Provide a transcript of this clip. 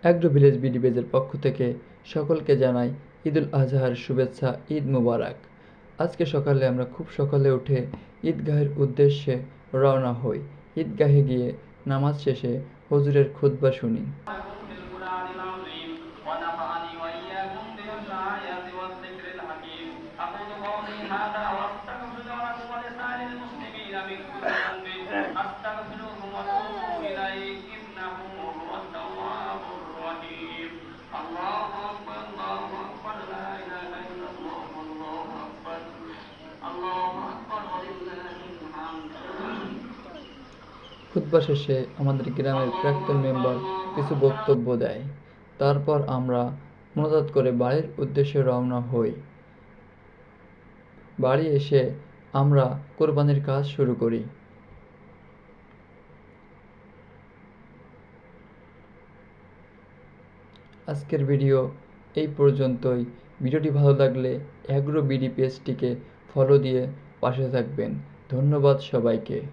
Agro village BD পেজের পক্ষ থেকে সকলকে জানাই ঈদুল আজহার শুভেচ্ছা, ঈদ মুবারক। আজকে সকালে আমরা খুব সকালে উঠে ঈদগাহের উদ্দেশ্যে রওনা হই। ঈদগাহে গিয়ে নামাজ শেষে হুজুরের খুতবা শুনি। খুতবা শেষে আমাদের গ্রামের প্রাক্তন মেম্বার কিছু বক্তব্য দেয়। তারপর আমরা মোনাজাত করে বাড়ির উদ্দেশ্যে রওনা হই। বাড়ি এসে আমরা কোরবানির কাজ শুরু করি। আজকের ভিডিও এই পর্যন্তই। ভিডিওটি ভালো লাগলে অ্যাগ্রো বিডি পেজটিকে ফলো দিয়ে পাশে থাকবেন। ধন্যবাদ সবাইকে।